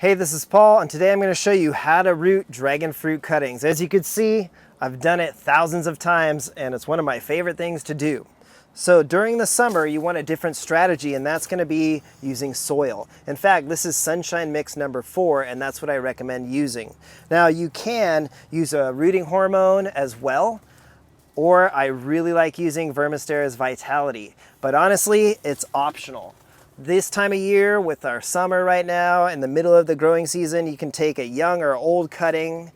Hey, this is Paul, and today I'm going to show you how to root dragon fruit cuttings. As you can see, I've done it thousands of times, and it's one of my favorite things to do. So during the summer, you want a different strategy, and that's going to be using soil. In fact, this is Sunshine Mix number 4, and that's what I recommend using. Now, you can use a rooting hormone as well, or I really like using Vermistera's Vitality, but honestly, it's optional. This time of year with our summer right now, in the middle of the growing season, you can take a young or old cutting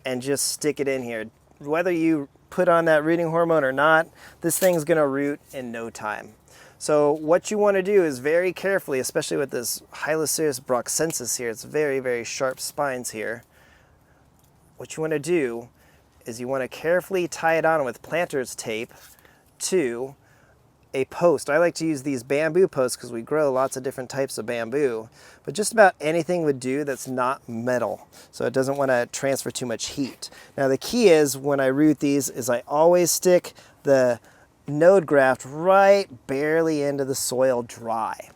and just stick it in here. Whether you put on that rooting hormone or not, this thing's gonna root in no time. So what you wanna do is very carefully, especially with this Hylocereus broxensis here, it's very, very sharp spines here. What you wanna do is you wanna carefully tie it on with planter's tape to a post. I like to use these bamboo posts because we grow lots of different types of bamboo, but just about anything would do that's not metal, so it doesn't want to transfer too much heat. Now the key is when I root these is I always stick the node graft right barely into the soil dry,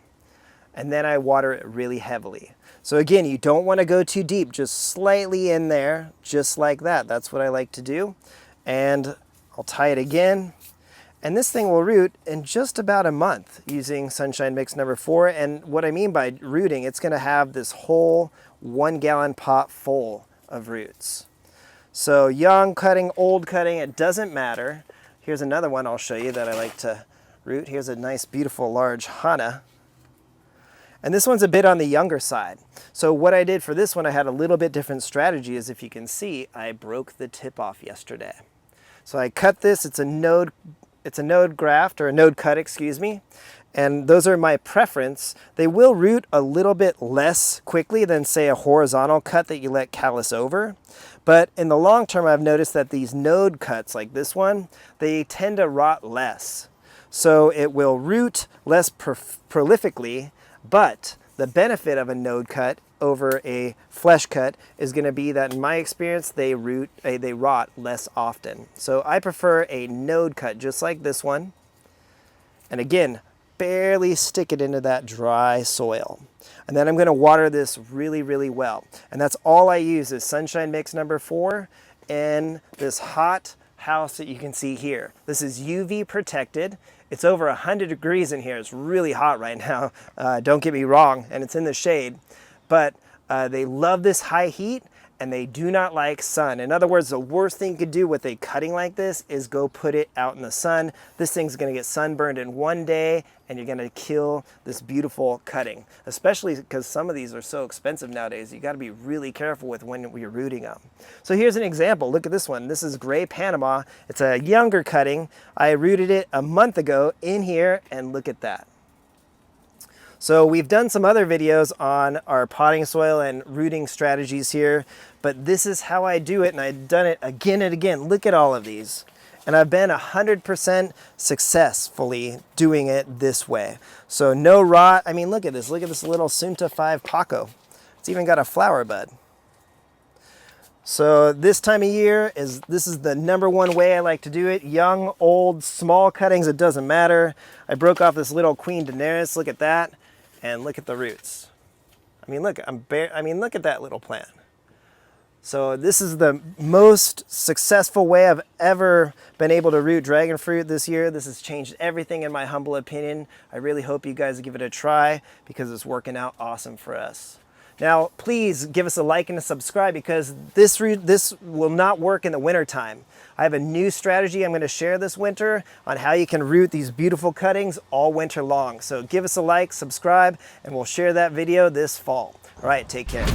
and then I water it really heavily. So again, you don't want to go too deep, just slightly in there, just like that. That's what I like to do. And I'll tie it again. And this thing will root in just about a month using Sunshine Mix number 4. And what I mean by rooting, it's gonna have this whole 1 gallon pot full of roots. So young cutting, old cutting, it doesn't matter. Here's another one I'll show you that I like to root. Here's a nice, beautiful, large Hana. And this one's a bit on the younger side. So what I did for this one, I had a little bit different strategy. As if you can see, I broke the tip off yesterday. So I cut this, it's a node graft, or a node cut, excuse me, and those are my preference. They will root a little bit less quickly than, say, a horizontal cut that you let callus over, but in the long term I've noticed that these node cuts like this one, they tend to rot less. So it will root less prolifically, but the benefit of a node cut over a flesh cut is going to be that, in my experience, they rot less often. So I prefer a node cut just like this one. And again, barely stick it into that dry soil. And then I'm going to water this really, really well. And that's all I use is Sunshine Mix number 4 in this hot house that you can see here. This is UV protected. It's over 100 degrees in here. It's really hot right now. Don't get me wrong, and it's in the shade. But they love this high heat, and they do not like sun. In other words, the worst thing you could do with a cutting like this is go put it out in the sun. This thing's gonna get sunburned in one day, and you're gonna kill this beautiful cutting, especially because some of these are so expensive nowadays. You gotta be really careful with when you're rooting them. So here's an example. Look at this one. This is Gray Panama. It's a younger cutting. I rooted it a month ago in here, and look at that. So we've done some other videos on our potting soil and rooting strategies here, but this is how I do it, and I've done it again and again. Look at all of these. And I've been 100% successfully doing it this way. So no rot. I mean, look at this little Sunta 5 Paco. It's even got a flower bud. So this time of year, this is the #1 way I like to do it. Young, old, small cuttings, it doesn't matter. I broke off this little Queen Daenerys, look at that, and look at the roots. I mean, look at that little plant. So this is the most successful way I've ever been able to root dragon fruit this year. This has changed everything in my humble opinion. I really hope you guys give it a try because it's working out awesome for us. Now, please give us a like and a subscribe because this will not work in the winter time. I have a new strategy I'm going to share this winter on how you can root these beautiful cuttings all winter long. So give us a like, subscribe, and we'll share that video this fall. All right, take care.